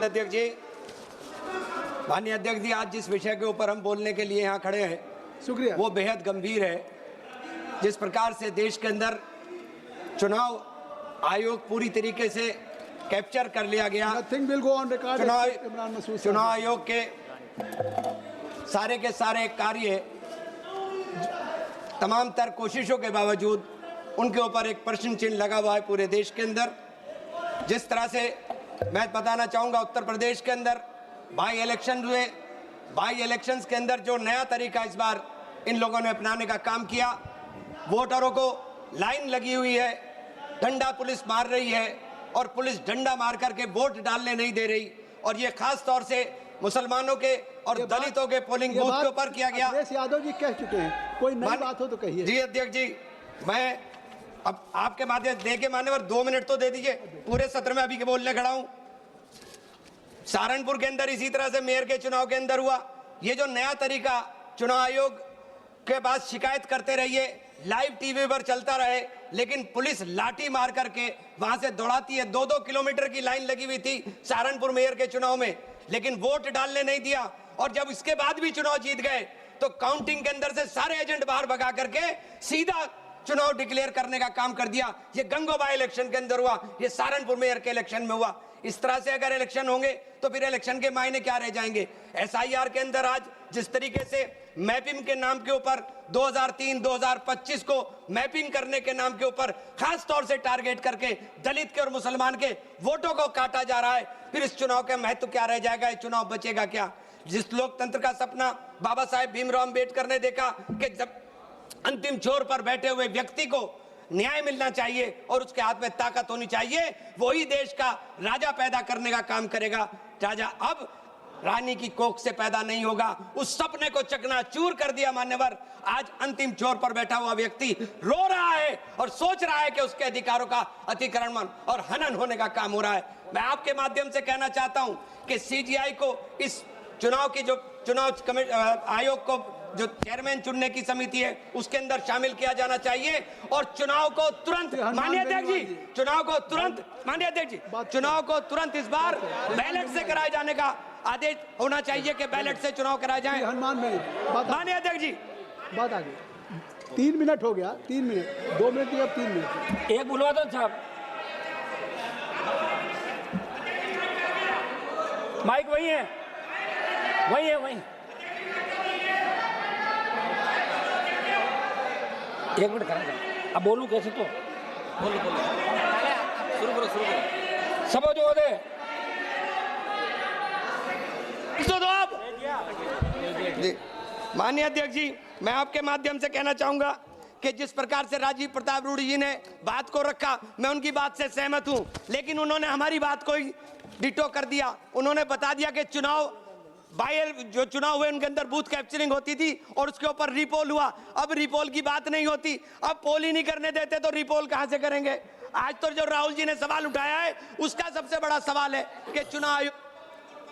धन्यवाद अध्यक्ष जी। माननीय अध्यक्ष जी, आज जिस विषय के ऊपर हम बोलने के लिए यहाँ खड़े हैं, शुक्रिया, वो बेहद गंभीर है। जिस प्रकार से देश के अंदर चुनाव आयोग पूरी तरीके से कैप्चर कर लिया गया, चुनाव आयोग के सारे कार्य तमाम तर कोशिशों के बावजूद उनके ऊपर एक प्रश्न चिन्ह लगा हुआ है पूरे देश के अंदर। जिस तरह से मैं बताना चाहूँगा, उत्तर प्रदेश के अंदर बाई इलेक्शन हुए, बाई इलेक्शंस के अंदर जो नया तरीका इस बार इन लोगों ने अपनाने का काम किया, वोटरों को लाइन लगी हुई है, डंडा पुलिस मार रही है और पुलिस डंडा मार करके वोट डालने नहीं दे रही, और ये खास तौर से मुसलमानों के और दलितों के पोलिंग बूथ के ऊपर किया गया। यादव जी कह चुके हैं, कोई नई बात हो तो कहिए। जी अध्यक्ष जी, मैं अब आपके माध्यम दे के मान्यवर 2 मिनट तो दे दीजिए, पूरे सत्र में अभी के बोलने खड़ा हूं। सहारनपुर के अंदर इसी तरह से मेयर के चुनाव के अंदर हुआ। ये जो नया तरीका चुनाव आयोग के बाद शिकायत करते रहिए, लाइव टीवी पर चलता रहे, लेकिन पुलिस लाठी मार करके वहां से दौड़ाती है। 2-2 किलोमीटर की लाइन लगी हुई थी सहारनपुर मेयर के चुनाव में, लेकिन वोट डालने नहीं दिया। और जब इसके बाद भी चुनाव जीत गए तो काउंटिंग के अंदर से सारे एजेंट बाहर भगा करके सीधा चुनाव डिक्लेयर करने का काम कर दिया। ये गंगोबा इलेक्शन के अंदर हुआ, ये सहारनपुर मेयर के इलेक्शन में हुआ। इस तरह से अगर इलेक्शन होंगे तो फिर इलेक्शन के मायने क्या रह जाएंगे। एसआईआर के अंदर आज जिस तरीके से मैपिंग के नाम के ऊपर 2003-2025 को मैपिंग करने के नाम के ऊपर खास तौर से टारगेट करके दलित के और मुसलमान के वोटों को काटा जा रहा है, फिर इस चुनाव का महत्व क्या रह जाएगा, ये चुनाव बचेगा क्या। जिस लोकतंत्र का सपना बाबा साहेब भीमराव अम्बेडकर ने देखा कि जब अंतिम छोर पर बैठे हुए व्यक्ति को न्याय मिलना चाहिए और उसके हाथ में ताकत होनी चाहिए, वही देश का राजा पैदा करने का काम करेगा। राजा अब रानी की कोख से पैदा नहीं होगा। उस सपने को चकनाचूर कर दिया मान्यवर। आज अंतिम छोर पर बैठा हुआ व्यक्ति रो रहा है और सोच रहा है कि उसके अधिकारों का अतिक्रमण और हनन होने का काम हो रहा है। मैं आपके माध्यम से कहना चाहता हूं कि सीजीआई को इस चुनाव की जो चुनाव आयोग को जो चेयरमैन चुनने की समिति है उसके अंदर शामिल किया जाना चाहिए और चुनाव को तुरंत, माननीय अध्यक्ष जी, चुनाव को तुरंत, माननीय अध्यक्ष जी, चुनाव को तुरंत इस बार बैलेट से कराए जाने का आदेश होना चाहिए कि बैलेट से चुनाव कराए जाए। माननीय अध्यक्ष जी, बात आ गई। 3 मिनट हो गया, 3 मिनट, 2 मिनट या 3 मिनट, एक बुलवा दो साहब, माइक वही है, वही है, वही। 1 मिनट करेंगे। अब बोलूं कैसे तो बोलो शुरू करो सब जो दे दो आप। माननीय अध्यक्ष जी, मैं आपके माध्यम से कहना चाहूंगा कि जिस प्रकार से राजीव प्रताप रूडी जी ने बात को रखा, मैं उनकी बात से सहमत हूं, लेकिन उन्होंने हमारी बात को ही डिटो कर दिया। उन्होंने बता दिया कि चुनाव जो चुनाव हुए उनके अंदर बूथ कैप्चरिंग होती थी और उसके ऊपर रिपोल हुआ। अब रिपोल की बात नहीं होती, अब पोल ही नहीं करने देते तो रिपोल कहां से करेंगे। आज तो जो राहुल जी ने सवाल उठाया है उसका सबसे बड़ा सवाल है कि चुनाव आयोग